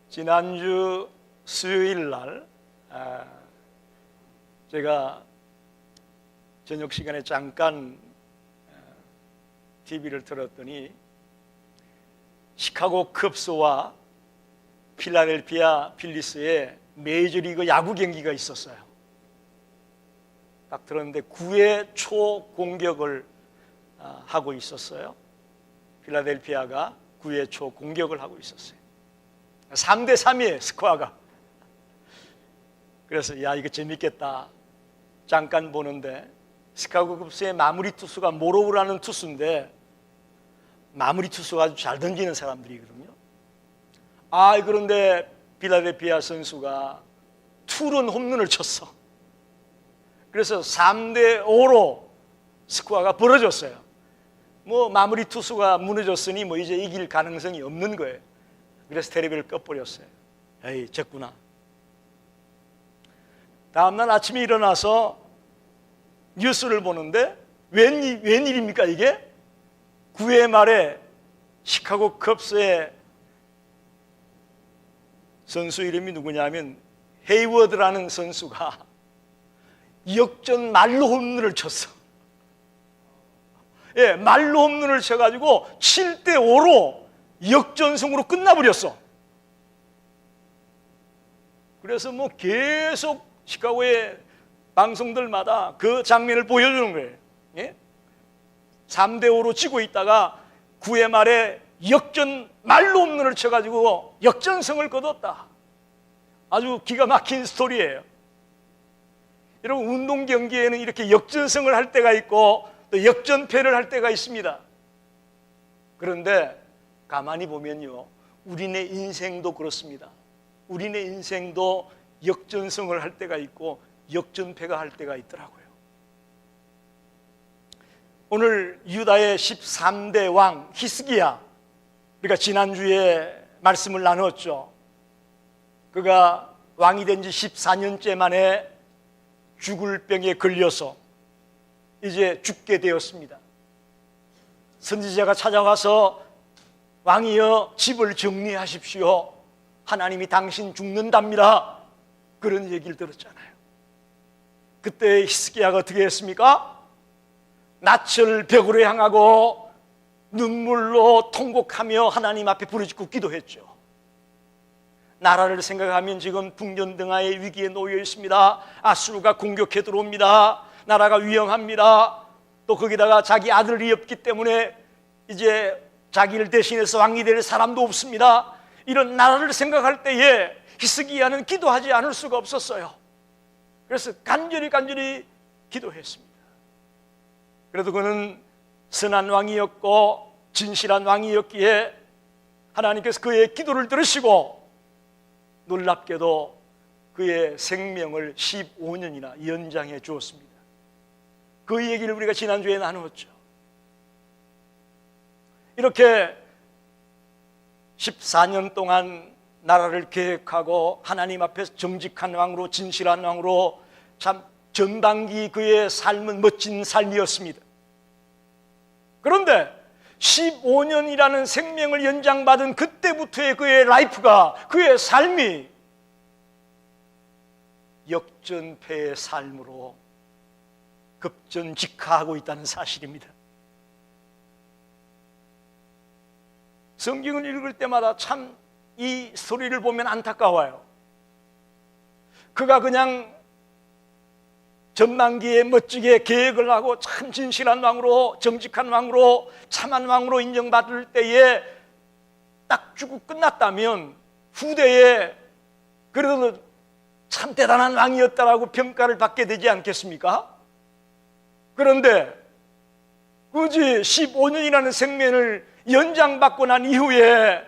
지난주 수요일 날 제가 저녁 시간에 잠깐 TV를 틀었더니 시카고 컵스와 필라델피아 필리스의 메이저리그 야구 경기가 있었어요. 딱 들었는데 9회 초 공격을 하고 있었어요. 필라델피아가 9회 초 공격을 하고 있었어요. 3대 3이에요, 스코어가. 그래서 야, 이거 재밌겠다. 잠깐 보는데 시카고 컵스의 마무리 투수가 모로우라는 투수인데 마무리 투수가 아주 잘 던지는 사람들이거든요. 그런데 필라델피아 선수가 투런 홈런을 쳤어. 그래서 3대 5로 스코어가 벌어졌어요. 마무리 투수가 무너졌으니 이제 이길 가능성이 없는 거예요. 그래서 텔레비를 꺼버렸어요. 에이, 졌구나. 다음날 아침에 일어나서 뉴스를 보는데 웬일입니까 이게? 9회 말에 시카고 컵스의 선수 이름이 누구냐면 헤이워드라는 선수가 역전 말로 홈런을 쳤어. 예, 말로 홈런을 쳐가지고 7대 5로 역전승으로 끝나버렸어. 그래서 계속 시카고의 방송들마다 그 장면을 보여주는 거예요. 예? 3대 5로 지고 있다가 9회 말에 역전 말로 홈런을 쳐가지고 역전승을 거뒀다. 아주 기가 막힌 스토리예요. 여러분, 운동 경기에는 이렇게 역전승을 할 때가 있고 또 역전패를 할 때가 있습니다. 그런데 가만히 보면요, 우리네 인생도 그렇습니다. 우리네 인생도 역전승을 할 때가 있고 역전패가 할 때가 있더라고요. 오늘 유다의 13대 왕 히스기야, 우리가 지난주에 말씀을 나눴죠. 그가 왕이 된 지 14년째 만에 죽을 병에 걸려서 이제 죽게 되었습니다. 선지자가 찾아와서 왕이여, 집을 정리하십시오. 하나님이 당신 죽는답니다. 그런 얘기를 들었잖아요. 그때 히스기야가 어떻게 했습니까? 낯을 벽으로 향하고 눈물로 통곡하며 하나님 앞에 부르짖고 기도했죠. 나라를 생각하면 지금 북년등하의 위기에 놓여 있습니다. 아수르가 공격해 들어옵니다. 나라가 위험합니다. 또 거기다가 자기 아들이 없기 때문에 이제 자기를 대신해서 왕이 될 사람도 없습니다. 이런 나라를 생각할 때에 히스기야는 기도하지 않을 수가 없었어요. 그래서 간절히 기도했습니다. 그래도 그는 선한 왕이었고 진실한 왕이었기에 하나님께서 그의 기도를 들으시고 놀랍게도 그의 생명을 15년이나 연장해 주었습니다. 그 얘기를 우리가 지난주에 나누었죠. 이렇게 14년 동안 나라를 계획하고 하나님 앞에서 정직한 왕으로, 진실한 왕으로, 참 전반기 그의 삶은 멋진 삶이었습니다. 그런데 15년이라는 생명을 연장받은 그때부터의 그의 라이프가, 그의 삶이 역전패의 삶으로 급전직하하고 있다는 사실입니다. 성경을 읽을 때마다 참 이 스토리를 보면 안타까워요. 그가 그냥 전반기에 멋지게 계획을 하고 참 진실한 왕으로, 정직한 왕으로, 참한 왕으로 인정받을 때에 딱 죽고 끝났다면 후대에 그래도 참 대단한 왕이었다라고 평가를 받게 되지 않겠습니까? 그런데 굳이 15년이라는 생명을 연장받고 난 이후에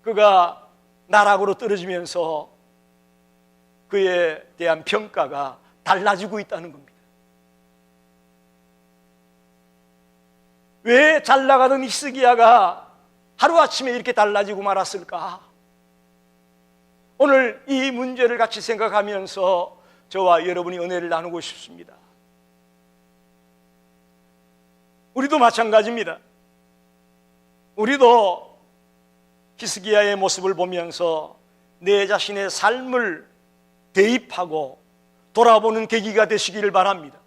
그가 나락으로 떨어지면서 그에 대한 평가가 달라지고 있다는 겁니다. 왜 잘 나가던 히스기야가 하루아침에 이렇게 달라지고 말았을까? 오늘 이 문제를 같이 생각하면서 저와 여러분이 은혜를 나누고 싶습니다. 우리도 마찬가지입니다. 우리도 히스기야의 모습을 보면서 내 자신의 삶을 대입하고 돌아보는 계기가 되시기를 바랍니다.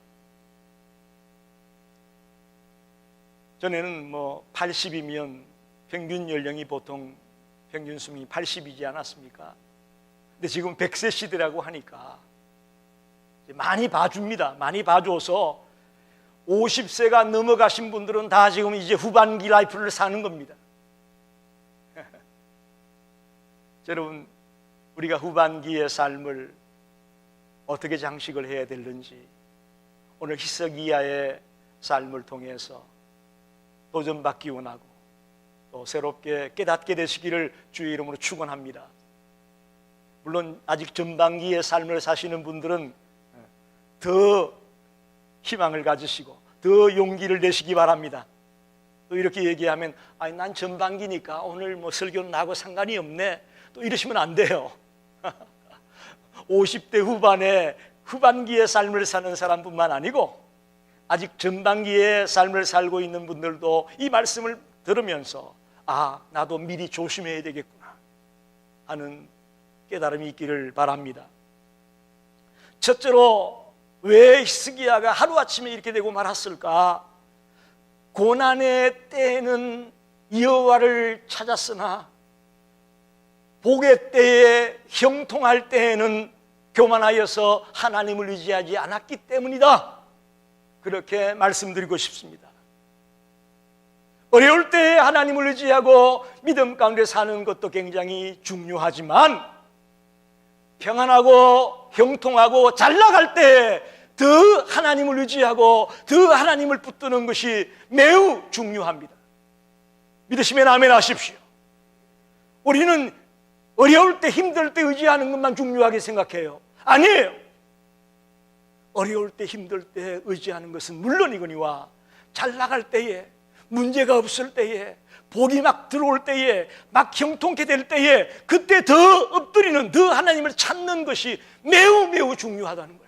전에는 80이면 평균 연령이 보통 평균 수명이 80이지 않았습니까? 근데 지금 100세 시대라고 하니까 많이 봐줍니다. 많이 봐줘서 50세가 넘어가신 분들은 다 지금 이제 후반기 라이프를 사는 겁니다. 여러분, 우리가 후반기의 삶을 어떻게 장식을 해야 되는지 오늘 히스기야의 삶을 통해서 도전받기 원하고 또 새롭게 깨닫게 되시기를 주의 이름으로 축원합니다. 물론 아직 전반기의 삶을 사시는 분들은 더 희망을 가지시고 더 용기를 내시기 바랍니다. 또 이렇게 얘기하면 난 전반기니까 오늘 설교는 나하고 상관이 없네, 또 이러시면 안 돼요. 50대 후반에 후반기의 삶을 사는 사람뿐만 아니고 아직 전반기의 삶을 살고 있는 분들도 이 말씀을 들으면서 나도 미리 조심해야 되겠구나 하는 깨달음이 있기를 바랍니다. 첫째로 왜 히스기야가 하루아침에 이렇게 되고 말았을까? 고난의 때에는 여호와를 찾았으나 복의 때에 형통할 때에는 교만하여서 하나님을 의지하지 않았기 때문이다. 그렇게 말씀드리고 싶습니다. 어려울 때 하나님을 의지하고 믿음 가운데 사는 것도 굉장히 중요하지만 평안하고 형통하고 잘 나갈 때 더 하나님을 의지하고 더 하나님을 붙드는 것이 매우 중요합니다. 믿으시면 아멘 하십시오. 우리는 어려울 때 힘들 때 의지하는 것만 중요하게 생각해요. 아니에요. 어려울 때 힘들 때 의지하는 것은 물론이거니와 잘 나갈 때에 문제가 없을 때에 복이 막 들어올 때에 막 형통케 될 때에 그때 더 엎드리는 더 하나님을 찾는 것이 매우 매우 중요하다는 거예요.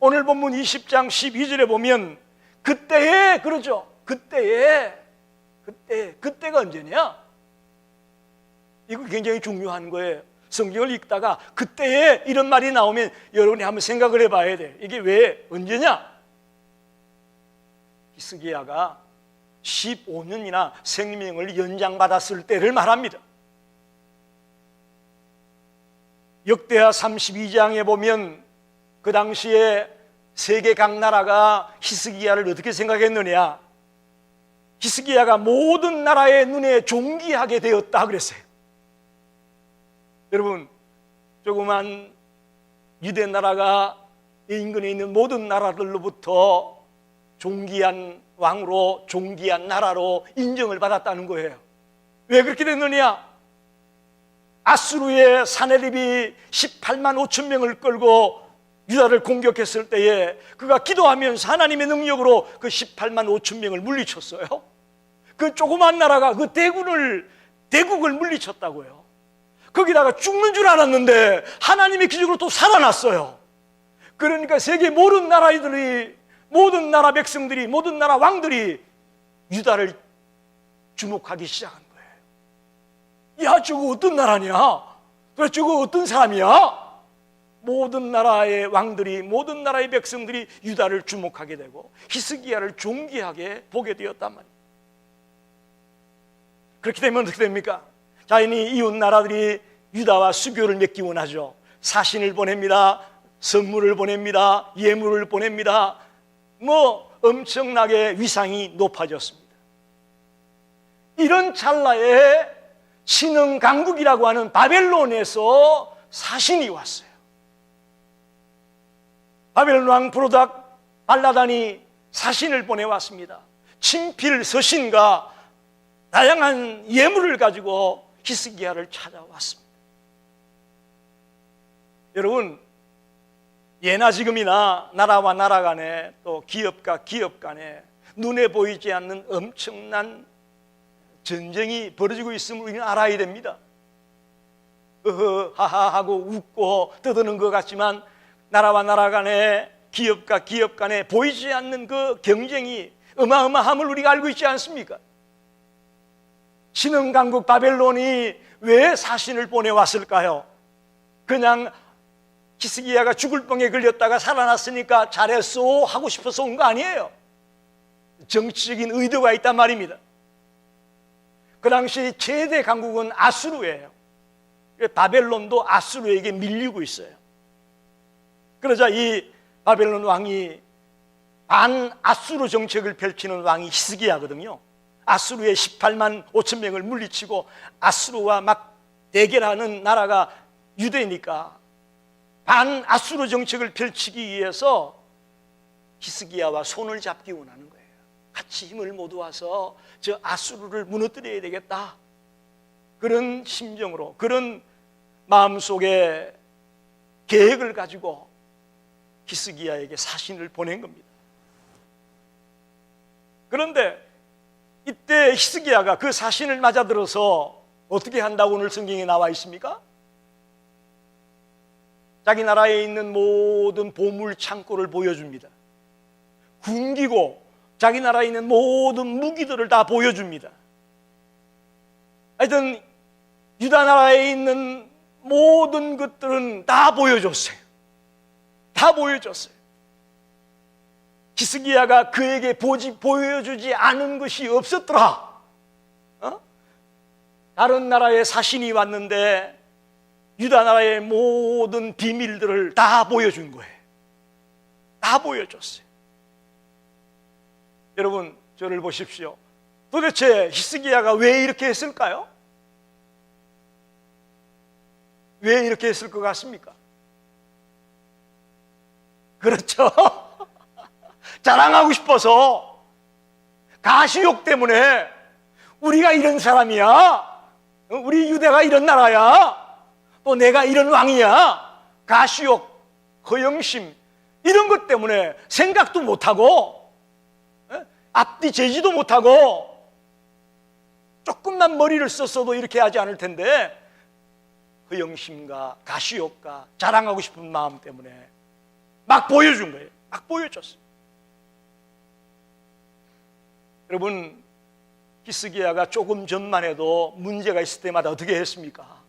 오늘 본문 20장 12절에 보면 그때에 그러죠. 그때가 언제냐? 이거 굉장히 중요한 거예요. 성경을 읽다가 그때에 이런 말이 나오면 여러분이 한번 생각을 해봐야 돼. 이게 왜 언제냐? 히스기야가 15년이나 생명을 연장받았을 때를 말합니다. 역대하 32장에 보면 그 당시에 세계 각 나라가 히스기야를 어떻게 생각했느냐? 히스기야가 모든 나라의 눈에 존귀하게 되었다 그랬어요. 여러분, 조그만 유대 나라가 인근에 있는 모든 나라들로부터 존귀한 왕으로 존귀한 나라로 인정을 받았다는 거예요. 왜 그렇게 됐느냐? 아수르의 사네립이 18만 5천 명을 끌고 유다를 공격했을 때에 그가 기도하면서 하나님의 능력으로 그 18만 5천 명을 물리쳤어요. 그 조그만 나라가 그 대국을 물리쳤다고요. 거기다가 죽는 줄 알았는데 하나님의 기적으로 또 살아났어요. 그러니까 세계 모든 나라들이, 모든 나라 백성들이, 모든 나라 왕들이 유다를 주목하기 시작한 거예요. 야, 저거 어떤 나라냐? 도대체 저거 어떤 사람이야? 모든 나라의 왕들이, 모든 나라의 백성들이 유다를 주목하게 되고 히스기야를 존귀하게 보게 되었단 말이에요. 그렇게 되면 어떻게 됩니까? 자연히 이웃 나라들이 유다와 수교를 맺기 원하죠. 사신을 보냅니다. 선물을 보냅니다. 예물을 보냅니다. 엄청나게 위상이 높아졌습니다. 이런 찰나에 신흥 강국이라고 하는 바벨론에서 사신이 왔어요. 바벨론 왕 브로닥 발라단이 사신을 보내왔습니다. 친필 서신과 다양한 예물을 가지고 히스기야를 찾아왔습니다. 여러분, 예나 지금이나 나라와 나라 간에 또 기업과 기업 간에 눈에 보이지 않는 엄청난 전쟁이 벌어지고 있음을 우리는 알아야 됩니다. 하하하고 웃고 떠드는 것 같지만 나라와 나라 간에 기업과 기업 간에 보이지 않는 그 경쟁이 어마어마함을 우리가 알고 있지 않습니까? 신흥강국 바벨론이 왜 사신을 보내왔을까요? 그냥 히스기야가 죽을 병에 걸렸다가 살아났으니까 잘했어 하고 싶어서 온 거 아니에요. 정치적인 의도가 있단 말입니다. 그 당시 최대 강국은 아수르예요. 바벨론도 아수르에게 밀리고 있어요. 그러자 이 바벨론 왕이 반아수르 정책을 펼치는 왕이 히스기야거든요. 아수르의 18만 5천 명을 물리치고 아수르와 막 대결하는 나라가 유대니까 반아수르 정책을 펼치기 위해서 히스기야와 손을 잡기 원하는 거예요. 같이 힘을 모두와서 저 아수르를 무너뜨려야 되겠다. 그런 심정으로, 그런 마음속에 계획을 가지고 히스기야에게 사신을 보낸 겁니다. 그런데 이때 히스기야가 그 사신을 맞아들어서 어떻게 한다고 오늘 성경에 나와 있습니까? 자기 나라에 있는 모든 보물 창고를 보여줍니다. 굶기고 자기 나라에 있는 모든 무기들을 다 보여줍니다. 하여튼 유다 나라에 있는 모든 것들은 다 보여줬어요. 다 보여줬어요. 히스기야가 그에게 보여주지 않은 것이 없었더라. 다른 나라의 사신이 왔는데 유다 나라의 모든 비밀들을 다 보여준 거예요. 다 보여줬어요. 여러분, 저를 보십시오. 도대체 히스기야가 왜 이렇게 했을까요? 왜 이렇게 했을 것 같습니까? 그렇죠. 자랑하고 싶어서, 가시욕 때문에 우리가 이런 사람이야, 우리 유대가 이런 나라야, 또 내가 이런 왕이야, 가시욕, 허영심 이런 것 때문에 생각도 못하고 앞뒤 재지도 못하고 조금만 머리를 썼어도 이렇게 하지 않을 텐데 허영심과 가시욕과 자랑하고 싶은 마음 때문에 막 보여준 거예요. 막 보여줬어요. 여러분, 히스기야가 조금 전만 해도 문제가 있을 때마다 어떻게 했습니까?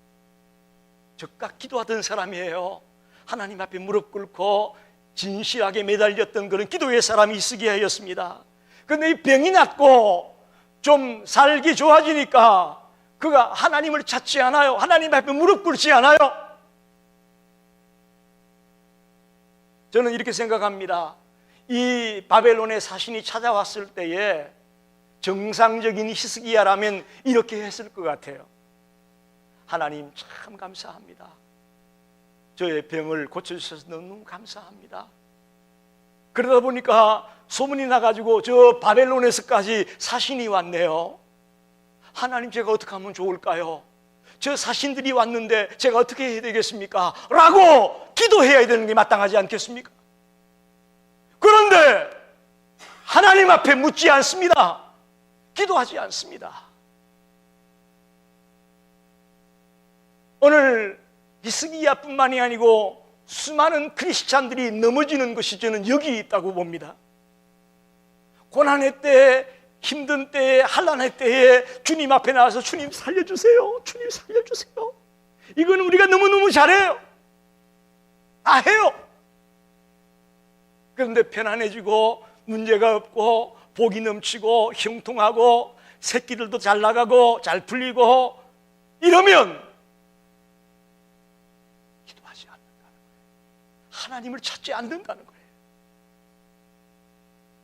적각 기도하던 사람이에요. 하나님 앞에 무릎 꿇고 진실하게 매달렸던 그런 기도의 사람이 히스기야였습니다. 그런데 이 병이 낫고 좀 살기 좋아지니까 그가 하나님을 찾지 않아요. 하나님 앞에 무릎 꿇지 않아요. 저는 이렇게 생각합니다. 이 바벨론의 사신이 찾아왔을 때에 정상적인 히스기야라면 이렇게 했을 것 같아요. 하나님 참 감사합니다. 저의 병을 고쳐주셔서 너무 감사합니다. 그러다 보니까 소문이 나가지고 저 바벨론에서까지 사신이 왔네요. 하나님, 제가 어떻게 하면 좋을까요? 저 사신들이 왔는데 제가 어떻게 해야 되겠습니까? 라고 기도해야 되는 게 마땅하지 않겠습니까? 그런데 하나님 앞에 묻지 않습니다. 기도하지 않습니다. 오늘 히스기야뿐만이 아니고 수많은 크리스찬들이 넘어지는 것이 저는 여기 있다고 봅니다. 고난의 때에, 힘든 때에, 한란의 때에 주님 앞에 나와서 주님 살려주세요, 주님 살려주세요. 이건 우리가 너무너무 잘해요. 다 해요. 그런데 편안해지고 문제가 없고 복이 넘치고 형통하고 새끼들도 잘 나가고 잘 풀리고 이러면 기도하지 않는다는 거예요. 하나님을 찾지 않는다는 거예요.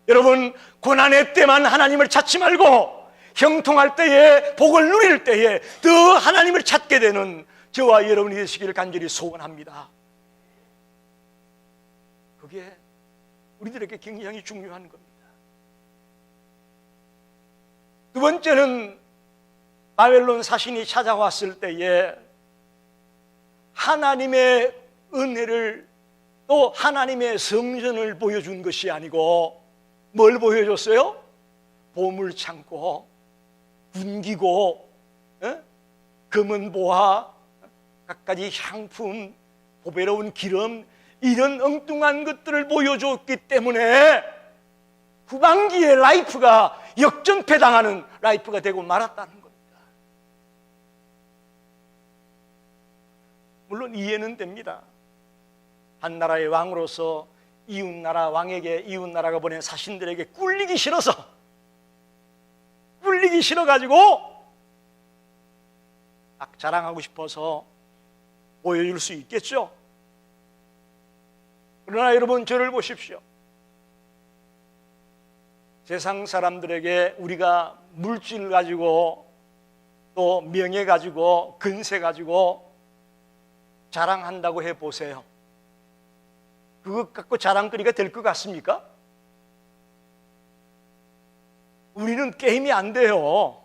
여러분, 고난의 때만 하나님을 찾지 말고 형통할 때에, 복을 누릴 때에 더 하나님을 찾게 되는 저와 여러분이 되시기를 간절히 소원합니다. 그게 우리들에게 굉장히 중요한 겁니다. 두 번째는 바벨론 사신이 찾아왔을 때에 하나님의 은혜를, 또 하나님의 성전을 보여준 것이 아니고 뭘 보여줬어요? 보물 창고, 군기고, 금은 보화, 갖가지 향품, 보배로운 기름, 이런 엉뚱한 것들을 보여줬기 때문에 후반기의 라이프가 역전패당하는 라이프가 되고 말았다는 겁니다. 물론 이해는 됩니다. 한 나라의 왕으로서 이웃나라 왕에게 이웃나라가 보낸 사신들에게 꿀리기 싫어가지고 막 자랑하고 싶어서 보여줄 수 있겠죠. 그러나 여러분, 저를 보십시오. 세상 사람들에게 우리가 물질 가지고 또 명예 가지고 근세 가지고 자랑한다고 해보세요. 그것 갖고 자랑거리가 될 것 같습니까? 우리는 게임이 안 돼요.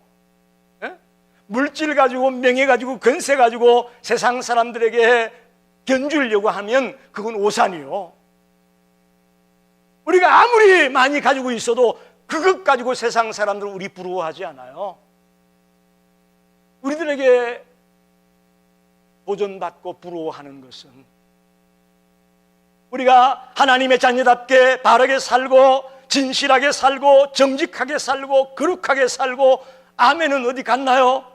에? 물질 가지고 명예 가지고 근세 가지고 세상 사람들에게 견주려고 하면 그건 오산이요. 우리가 아무리 많이 가지고 있어도 그것 가지고 세상 사람들은 우리 부러워하지 않아요. 우리들에게 도전받고 부러워하는 것은 우리가 하나님의 자녀답게 바르게 살고 진실하게 살고 정직하게 살고 거룩하게 살고, 아멘은 어디 갔나요?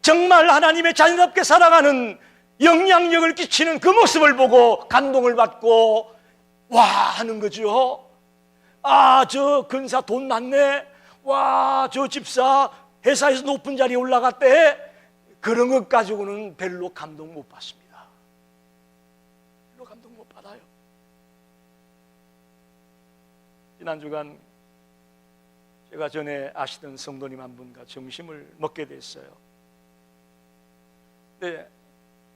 정말 하나님의 자녀답게 살아가는 영향력을 끼치는 그 모습을 보고 감동을 받고 와 하는 거죠. 아, 저 근사 돈 많네. 와, 저 집사 회사에서 높은 자리에 올라갔대. 그런 것 가지고는 별로 감동 못 받습니다. 별로 감동 못 받아요. 지난 주간 제가 전에 아시던 성도님 한 분과 점심을 먹게 됐어요. 근데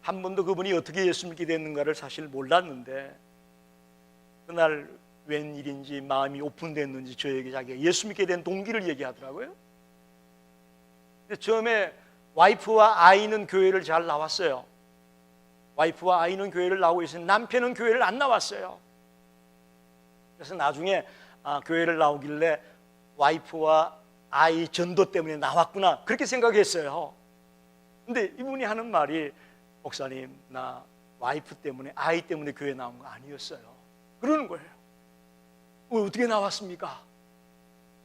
한 번도 그분이 어떻게 예수 믿게 됐는가를 사실 몰랐는데, 그날 웬일인지 마음이 오픈됐는지 저에게 자기가 예수 믿게 된 동기를 얘기하더라고요. 근데 처음에 와이프와 아이는 교회를 잘 나왔어요. 와이프와 아이는 교회를 나오고 있으니 남편은 교회를 안 나왔어요. 그래서 나중에 교회를 나오길래 와이프와 아이 전도 때문에 나왔구나, 그렇게 생각했어요. 근데 이분이 하는 말이, 목사님, 나 와이프 때문에 아이 때문에 교회 나온 거 아니었어요, 그러는 거예요. 어떻게 나왔습니까?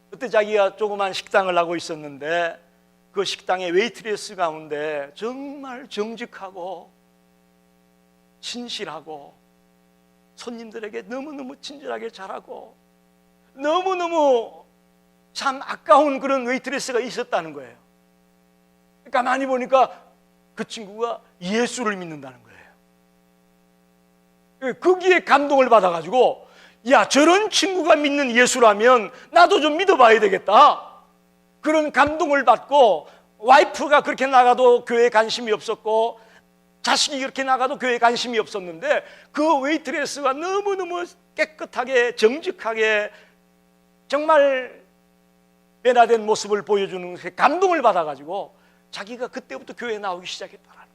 그때 자기가 조그만 식당을 하고 있었는데 그 식당의 웨이트레스 가운데 정말 정직하고 친실하고 손님들에게 너무너무 친절하게 잘하고 너무너무 참 아까운 그런 웨이트레스가 있었다는 거예요. 가만히 보니까 그 친구가 예수를 믿는다는 거예요. 거기에 감동을 받아가지고, 야, 저런 친구가 믿는 예수라면 나도 좀 믿어봐야 되겠다, 그런 감동을 받고, 와이프가 그렇게 나가도 교회에 관심이 없었고 자식이 그렇게 나가도 교회에 관심이 없었는데, 그 웨이트레스가 너무너무 깨끗하게 정직하게 정말 변화된 모습을 보여주는 감동을 받아가지고 자기가 그때부터 교회에 나오기 시작했다라는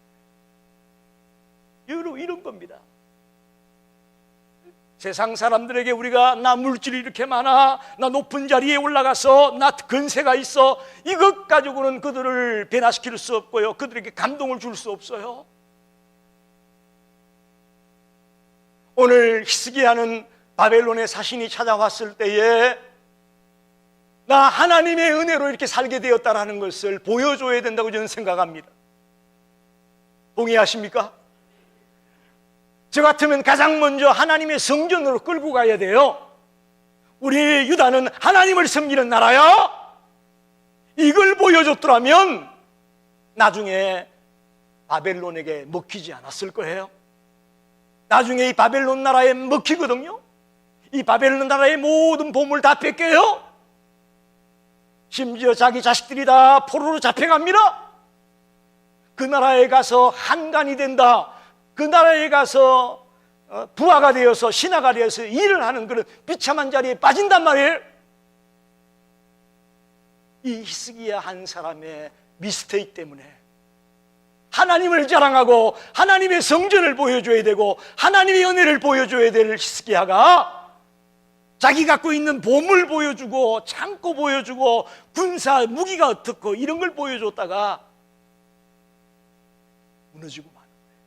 거예요. 이런 겁니다. 세상 사람들에게 우리가 나 물질이 이렇게 많아, 나 높은 자리에 올라가서 나 근세가 있어, 이것 가지고는 그들을 변화시킬 수 없고요, 그들에게 감동을 줄 수 없어요. 오늘 히스기야는 바벨론의 사신이 찾아왔을 때에 나 하나님의 은혜로 이렇게 살게 되었다라는 것을 보여줘야 된다고 저는 생각합니다. 동의하십니까? 저 같으면 가장 먼저 하나님의 성전으로 끌고 가야 돼요. 우리 유다는 하나님을 섬기는 나라야, 이걸 보여줬더라면 나중에 바벨론에게 먹히지 않았을 거예요. 나중에 이 바벨론 나라에 먹히거든요. 이 바벨론 나라의 모든 보물 다 뺏겨요. 심지어 자기 자식들이 다 포로로 잡혀갑니다. 그 나라에 가서 한간이 된다, 그 나라에 가서 부하가 되어서 신하가 되어서 일을 하는 그런 비참한 자리에 빠진단 말이에요. 이 히스기야 한 사람의 미스테이크 때문에 하나님을 자랑하고 하나님의 성전을 보여줘야 되고 하나님의 은혜를 보여줘야 될 히스기야가 자기 갖고 있는 보물 보여주고 창고 보여주고 군사 무기가 어떻고 이런 걸 보여줬다가 무너지고 마는 거예요.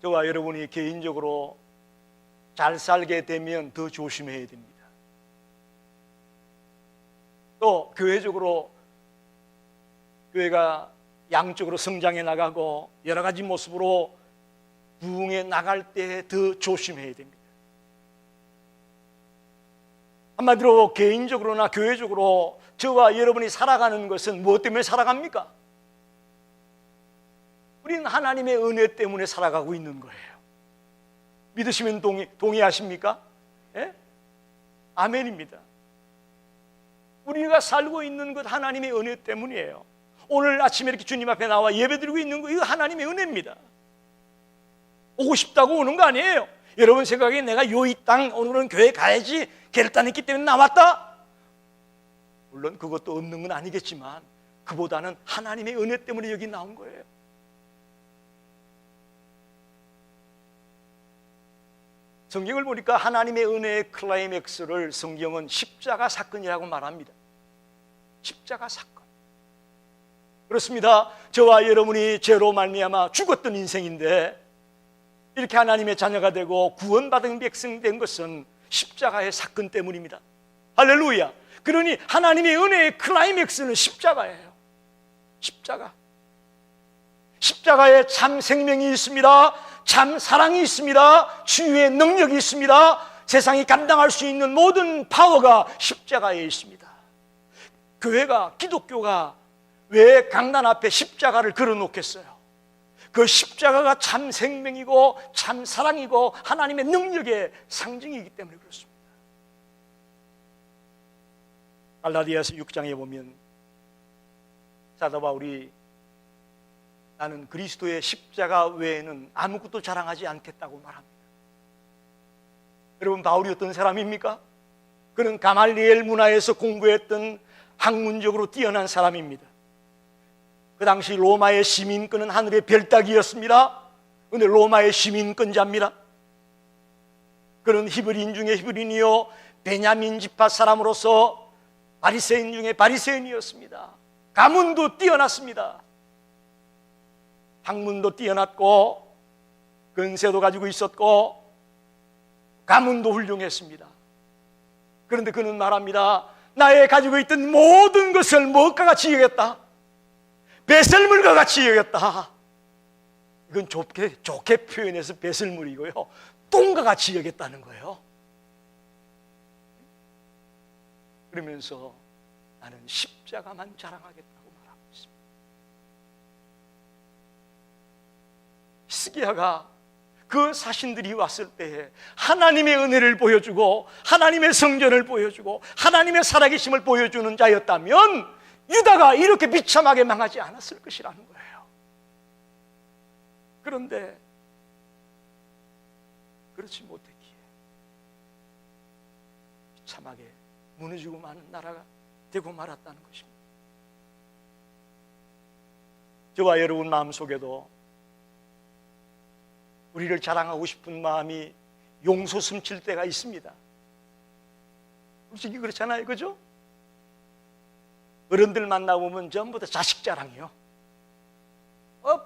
저와 여러분이 개인적으로 잘 살게 되면 더 조심해야 됩니다. 또 교회적으로 교회가 양적으로 성장해 나가고 여러 가지 모습으로 부흥해 나갈 때 더 조심해야 됩니다. 한마디로 개인적으로나 교회적으로 저와 여러분이 살아가는 것은 무엇 때문에 살아갑니까? 우리는 하나님의 은혜 때문에 살아가고 있는 거예요. 믿으시면 동의하십니까? 예? 아멘입니다. 우리가 살고 있는 것 하나님의 은혜 때문이에요. 오늘 아침에 이렇게 주님 앞에 나와 예배드리고 있는 거 이거 하나님의 은혜입니다. 오고 싶다고 오는 거 아니에요. 여러분 생각에 내가 요 이 땅 오늘은 교회 가야지 결단했기 때문에 나왔다? 물론 그것도 없는 건 아니겠지만 그보다는 하나님의 은혜 때문에 여기 나온 거예요. 성경을 보니까 하나님의 은혜의 클라이맥스를 성경은 십자가 사건이라고 말합니다. 십자가 사건. 그렇습니다. 저와 여러분이 죄로 말미암아 죽었던 인생인데 이렇게 하나님의 자녀가 되고 구원받은 백성 된 것은 십자가의 사건 때문입니다. 할렐루야. 그러니 하나님의 은혜의 클라이맥스는 십자가예요. 십자가. 십자가에 참 생명이 있습니다. 참 사랑이 있습니다. 치유의 능력이 있습니다. 세상이 감당할 수 있는 모든 파워가 십자가에 있습니다. 교회가, 기독교가 왜 강단 앞에 십자가를 걸어놓겠어요? 그 십자가가 참 생명이고 참 사랑이고 하나님의 능력의 상징이기 때문에 그렇습니다. 갈라디아서 6장에 보면 사도 바울이 나는 그리스도의 십자가 외에는 아무것도 자랑하지 않겠다고 말합니다. 여러분, 바울이 어떤 사람입니까? 그는 가말리엘 문화에서 공부했던 학문적으로 뛰어난 사람입니다. 그 당시 로마의 시민권은 하늘의 별따기였습니다. 그런데 로마의 시민권자입니다. 그는 히브리인 중에 히브리인이요 베냐민 지파 사람으로서 바리새인 중에 바리새인이었습니다. 가문도 뛰어났습니다. 학문도 뛰어났고 근세도 가지고 있었고 가문도 훌륭했습니다. 그런데 그는 말합니다. 나의 가지고 있던 모든 것을 무엇과 같이 여겼다? 배설물과 같이 여겼다. 이건 좋게 표현해서 배설물이고요, 똥과 같이 여겼다는 거예요. 그러면서 나는 십자가만 자랑하겠다고 말하고 있습니다. 히스기야가 그 사신들이 왔을 때에 하나님의 은혜를 보여주고 하나님의 성전을 보여주고 하나님의 살아계심을 보여주는 자였다면 유다가 이렇게 비참하게 망하지 않았을 것이라는 거예요. 그런데 그렇지 못했기에 비참하게 무너지고 마는 나라가 되고 말았다는 것입니다. 저와 여러분 마음속에도 우리를 자랑하고 싶은 마음이 용솟 숨칠 때가 있습니다. 솔직히 그렇잖아요, 그죠? 어른들 만나보면 전부 다 자식 자랑이요.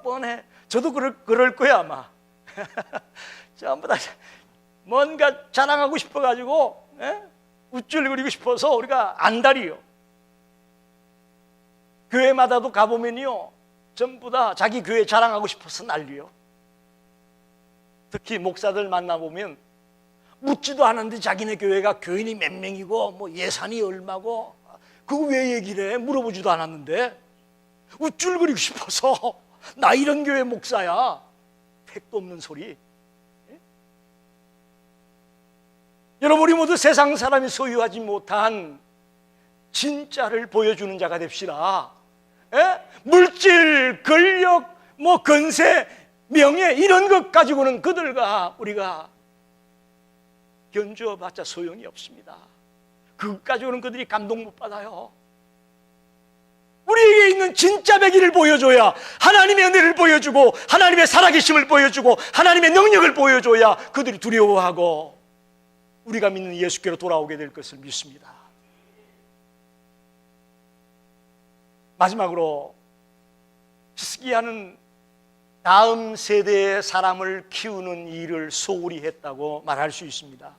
뻔해. 저도 그럴 거야 아마. 전부 다 뭔가 자랑하고 싶어가지고 우쭐거리고 싶어서 우리가 안달이요. 교회마다도 가보면요 전부 다 자기 교회 자랑하고 싶어서 난리요. 특히 목사들 만나보면 묻지도 않았는데 자기네 교회가 교인이 몇 명이고 뭐 예산이 얼마고 그거 왜 얘기를 해? 물어보지도 않았는데 우쭐거리고 싶어서 나 이런 교회 목사야. 택도 없는 소리. 여러분이 모두 세상 사람이 소유하지 못한 진짜를 보여주는 자가 됩시다. 물질, 권력, 뭐 건세, 명예 이런 것 가지고는 그들과 우리가 견주어봤자 소용이 없습니다. 그것 가지고는 그들이 감동 못 받아요. 우리에게 있는 진짜 배기를 보여줘야 하나님의 은혜를 보여주고 하나님의 살아계심을 보여주고 하나님의 능력을 보여줘야 그들이 두려워하고 우리가 믿는 예수께로 돌아오게 될 것을 믿습니다. 마지막으로 히스기야는 다음 세대의 사람을 키우는 일을 소홀히 했다고 말할 수 있습니다.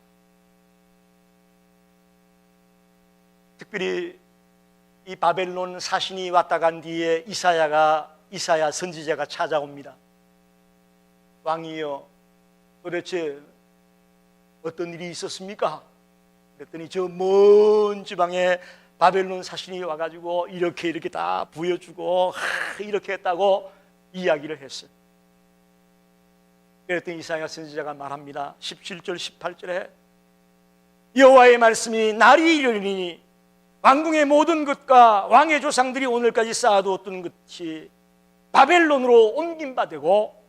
특별히 이 바벨론 사신이 왔다 간 뒤에 이사야 선지자가 찾아옵니다. 왕이여, 도대체 어떤 일이 있었습니까? 그랬더니 저 먼 지방에 바벨론 사신이 와가지고 이렇게 다 부여주고 이렇게 했다고 이야기를 했어요. 그랬더니 이사야 선지자가 말합니다. 17절 18절에 여호와의 말씀이 날이 이르리니 왕궁의 모든 것과 왕의 조상들이 오늘까지 쌓아두었던 것이 바벨론으로 옮김받고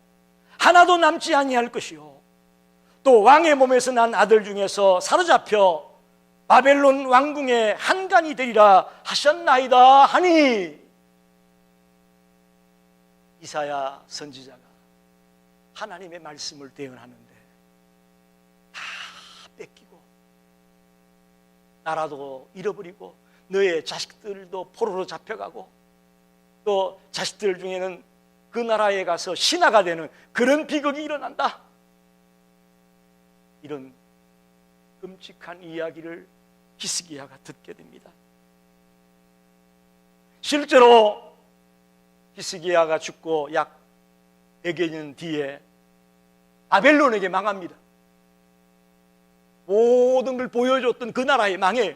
하나도 남지 아니할 것이요, 또 왕의 몸에서 난 아들 중에서 사로잡혀 바벨론 왕궁의 한간이 되리라 하셨나이다 하니, 이사야 선지자가 하나님의 말씀을 대언하는데 다 뺏기고 나라도 잃어버리고 너의 자식들도 포로로 잡혀가고 또 자식들 중에는 그 나라에 가서 신하가 되는 그런 비극이 일어난다. 이런 끔찍한 이야기를 히스기야가 듣게 됩니다. 실제로 히스기야가 죽고 약 100여 년 뒤에 바벨론에게 망합니다. 모든 걸 보여줬던 그 나라에 망해요.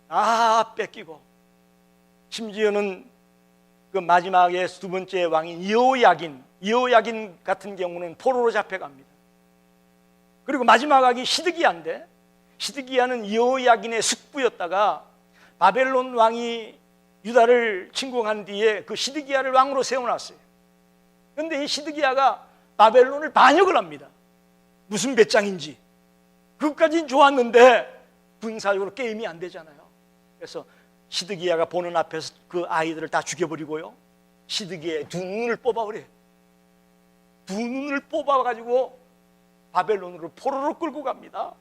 다 뺏기고, 심지어는 그 마지막에 두 번째 왕인 여호야긴 같은 경우는 포로로 잡혀갑니다. 그리고 마지막 왕이 시드기야인데, 시드기야는 여호야긴의 숙부였다가 바벨론 왕이 유다를 침공한 뒤에 그 시드기야를 왕으로 세워놨어요. 그런데 이 시드기야가 바벨론을 반역을 합니다. 무슨 배짱인지. 그것까지는 좋았는데 군사적으로 게임이 안 되잖아요. 그래서 시드기야가 보는 앞에서 그 아이들을 다 죽여버리고요, 시드기야의 두 눈을 뽑아버려요. 두 눈을 뽑아가지고 바벨론으로 포로로 끌고 갑니다.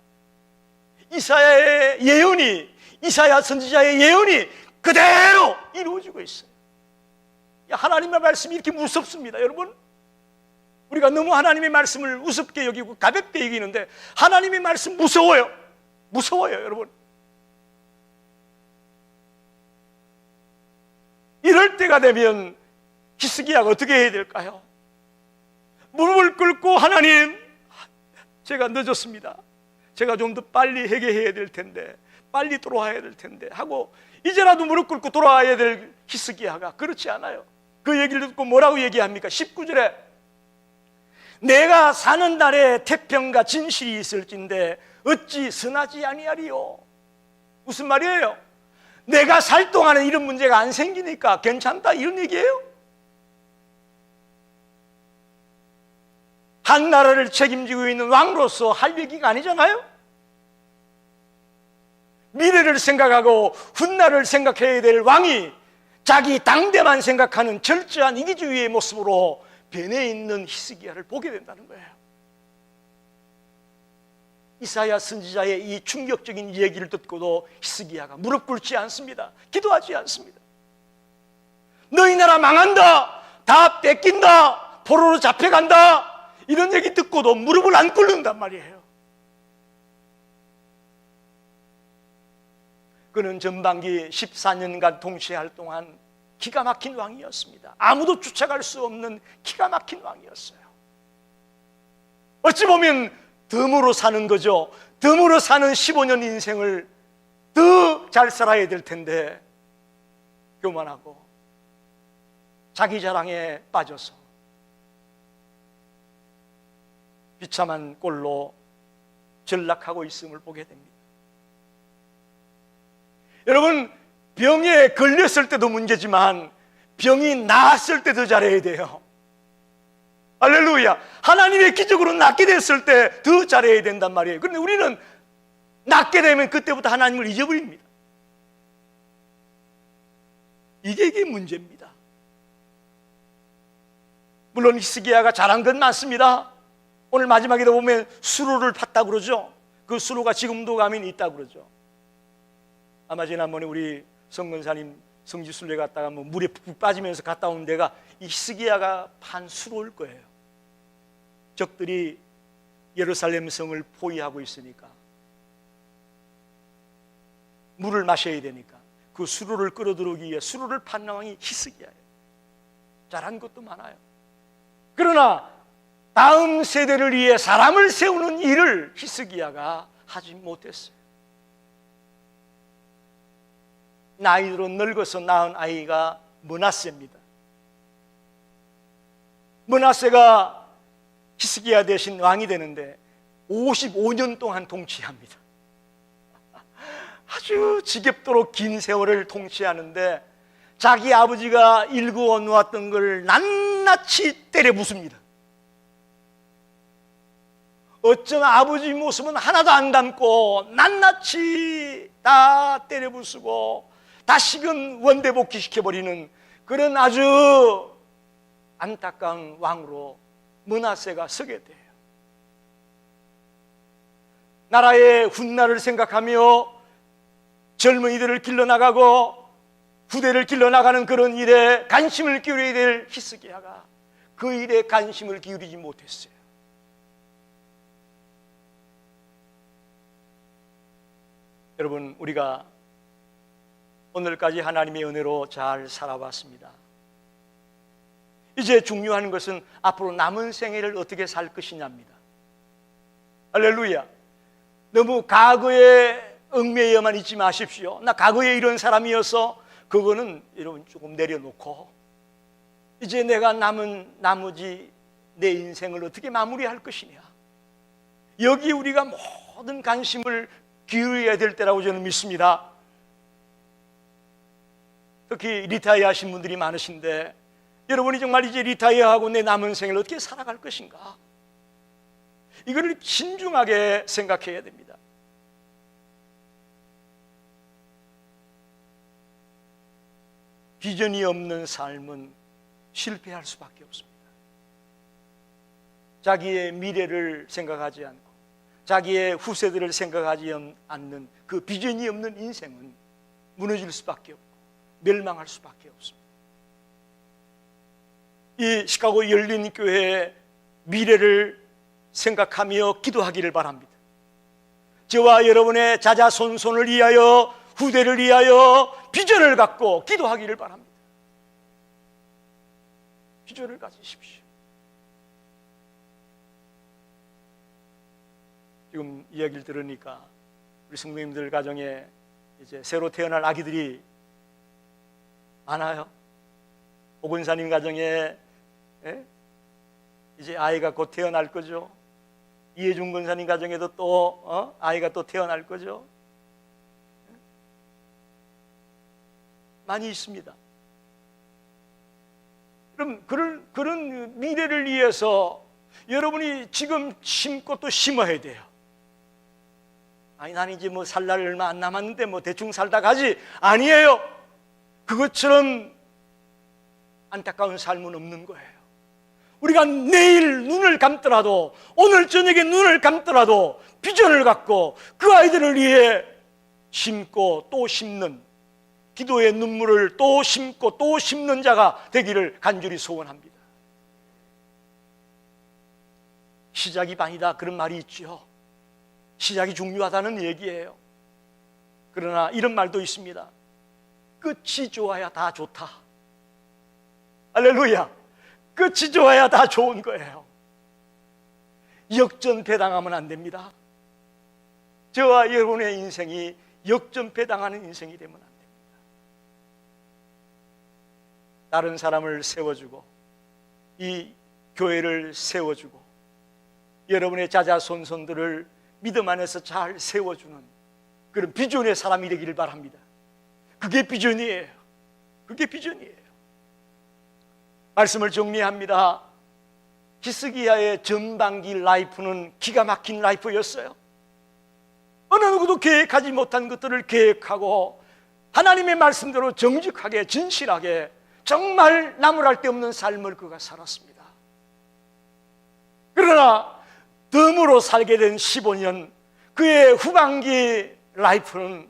이사야의 예언이, 이사야 선지자의 예언이 그대로 이루어지고 있어요. 하나님의 말씀이 이렇게 무섭습니다. 여러분, 우리가 너무 하나님의 말씀을 우습게 여기고 가볍게 여기는데 하나님의 말씀 무서워요. 무서워요, 여러분. 이럴 때가 되면 히스기야가 어떻게 해야 될까요? 무릎을 꿇고 하나님, 제가 늦었습니다. 제가 좀 더 빨리 회개해야 될 텐데, 빨리 돌아와야 될 텐데 하고 이제라도 무릎 꿇고 돌아와야 될 히스기야가 그렇지 않아요. 그 얘기를 듣고 뭐라고 얘기합니까? 19절에 내가 사는 날에 태평과 진실이 있을진데 어찌 선하지 아니하리요. 무슨 말이에요? 내가 살 동안에 이런 문제가 안 생기니까 괜찮다, 이런 얘기예요? 한 나라를 책임지고 있는 왕으로서 할 얘기가 아니잖아요. 미래를 생각하고 훗날을 생각해야 될 왕이 자기 당대만 생각하는 철저한 이기주의의 모습으로 변해 있는 히스기야를 보게 된다는 거예요. 이사야 선지자의 이 충격적인 얘기를 듣고도 히스기야가 무릎 꿇지 않습니다. 기도하지 않습니다. 너희 나라 망한다, 다 뺏긴다, 포로로 잡혀간다, 이런 얘기 듣고도 무릎을 안 꿇는단 말이에요. 그는 전반기 14년간 동시에 활동한 기가 막힌 왕이었습니다. 아무도 쫓아갈 수 없는 기가 막힌 왕이었어요. 어찌 보면 덤으로 사는 거죠. 덤으로 사는 15년 인생을 더 잘 살아야 될 텐데 교만하고 자기 자랑에 빠져서 비참한 꼴로 전락하고 있음을 보게 됩니다. 여러분, 병에 걸렸을 때도 문제지만 병이 나았을 때도 잘해야 돼요. 할렐루야. 하나님의 기적으로 낫게 됐을 때 더 잘해야 된단 말이에요. 그런데 우리는 낫게 되면 그때부터 하나님을 잊어버립니다. 이게 문제입니다. 물론 히스기야가 잘한 건 맞습니다. 오늘 마지막에도 보면 수로를 팠다고 그러죠. 그 수로가 지금도 가면 있다고 그러죠. 아마 지난번에 우리 성근사님 성지순례 갔다가 물에 푹 빠지면서 갔다 온 데가 이 히스기야가 판 수로일 거예요. 적들이 예루살렘 성을 포위하고 있으니까 물을 마셔야 되니까 그 수로를 끌어들이기 위해 수로를 판 왕이 히스기야예요. 잘한 것도 많아요. 그러나 다음 세대를 위해 사람을 세우는 일을 히스기야가 하지 못했어요. 나이로 늙어서 낳은 아이가 므낫세입니다. 므낫세가 히스기야 대신 왕이 되는데 55년 동안 통치합니다. 아주 지겹도록 긴 세월을 통치하는데 자기 아버지가 일구어 놓았던 걸 낱낱이 때려 부숩니다. 어쩌면 아버지 모습은 하나도 안 닮고 낱낱이 다 때려 부수고 다시금 원대복귀 시켜버리는 그런 아주 안타까운 왕으로 므낫세가 서게 돼요. 나라의 훗날을 생각하며 젊은이들을 길러나가고 후대를 길러나가는 그런 일에 관심을 기울여야 될 히스기야가 그 일에 관심을 기울이지 못했어요. 여러분, 우리가 오늘까지 하나님의 은혜로 잘 살아왔습니다. 이제 중요한 것은 앞으로 남은 생애를 어떻게 살 것이냐입니다. 할렐루야. 너무 과거에 얽매여만 있지 마십시오. 나 과거에 이런 사람이어서 그거는 여러분 조금 내려놓고 이제 내가 남은 나머지 내 인생을 어떻게 마무리할 것이냐, 여기 우리가 모든 관심을 기울여야 될 때라고 저는 믿습니다. 특히 리타이어 하신 분들이 많으신데 여러분이 정말 이제 리타이어하고 내 남은 생을 어떻게 살아갈 것인가, 이거를 신중하게 생각해야 됩니다. 비전이 없는 삶은 실패할 수밖에 없습니다. 자기의 미래를 생각하지 않고 자기의 후세들을 생각하지 않는 그 비전이 없는 인생은 무너질 수밖에 없고 멸망할 수밖에 없습니다. 이 시카고 열린 교회의 미래를 생각하며 기도하기를 바랍니다. 저와 여러분의 자자손손을 위하여, 후대를 위하여 비전을 갖고 기도하기를 바랍니다. 비전을 가지십시오. 지금 이야기를 들으니까 우리 성도님들 가정에 이제 새로 태어날 아기들이 많아요. 오근사님 가정에 이제 아이가 곧 태어날 거죠. 이해준 권사님 가정에도 또 아이가 또 태어날 거죠. 많이 있습니다. 그럼 그런 미래를 위해서 여러분이 지금 심고 또 심어야 돼요. 아니, 나는 이제 뭐 살 날 얼마 안 남았는데 뭐 대충 살다 가지. 아니에요. 그것처럼 안타까운 삶은 없는 거예요. 우리가 내일 눈을 감더라도, 오늘 저녁에 눈을 감더라도 비전을 갖고 그 아이들을 위해 심고 또 심는, 기도의 눈물을 또 심고 또 심는 자가 되기를 간절히 소원합니다. 시작이 반이다, 그런 말이 있죠. 시작이 중요하다는 얘기예요. 그러나 이런 말도 있습니다. 끝이 좋아야 다 좋다. 할렐루야. 끝이 좋아야 다 좋은 거예요. 역전패당하면 안 됩니다. 저와 여러분의 인생이 역전패당하는 인생이 되면 안 됩니다. 다른 사람을 세워주고 이 교회를 세워주고 여러분의 자자손손들을 믿음 안에서 잘 세워주는 그런 비전의 사람이 되기를 바랍니다. 그게 비전이에요. 그게 비전이에요. 말씀을 정리합니다. 히스기야의 전반기 라이프는 기가 막힌 라이프였어요. 어느 누구도 계획하지 못한 것들을 계획하고 하나님의 말씀대로 정직하게 진실하게 정말 나무랄 데 없는 삶을 그가 살았습니다. 그러나 덤으로 살게 된 15년, 그의 후반기 라이프는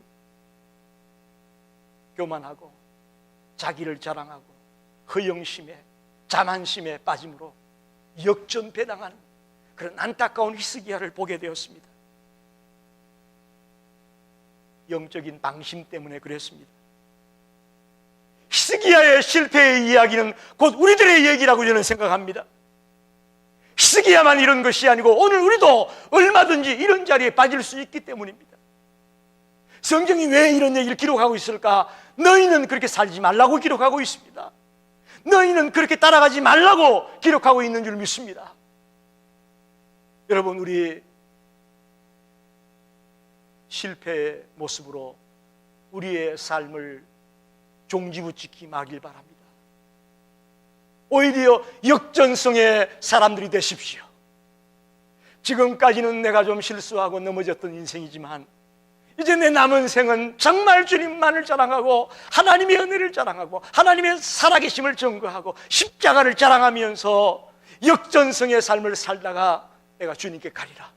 교만하고 자기를 자랑하고 허영심에 자만심에 빠짐으로 역전패당하는 그런 안타까운 히스기야를 보게 되었습니다. 영적인 방심 때문에 그랬습니다. 히스기야의 실패의 이야기는 곧 우리들의 얘기라고 저는 생각합니다. 히스기야만 이런 것이 아니고 오늘 우리도 얼마든지 이런 자리에 빠질 수 있기 때문입니다. 성경이 왜 이런 얘기를 기록하고 있을까? 너희는 그렇게 살지 말라고 기록하고 있습니다. 너희는 그렇게 따라가지 말라고 기록하고 있는 줄 믿습니다. 여러분, 우리 실패의 모습으로 우리의 삶을 종지부짓기 마길 바랍니다. 오히려 역전성의 사람들이 되십시오. 지금까지는 내가 좀 실수하고 넘어졌던 인생이지만 이제 내 남은 생은 정말 주님만을 자랑하고 하나님의 은혜를 자랑하고 하나님의 살아계심을 증거하고 십자가를 자랑하면서 역전성의 삶을 살다가 내가 주님께 가리라,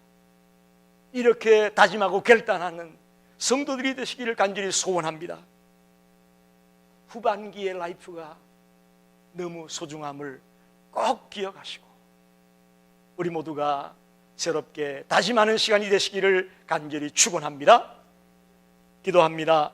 이렇게 다짐하고 결단하는 성도들이 되시기를 간절히 소원합니다. 후반기의 라이프가 너무 소중함을 꼭 기억하시고 우리 모두가 새롭게 다짐하는 시간이 되시기를 간절히 축원합니다. 기도합니다.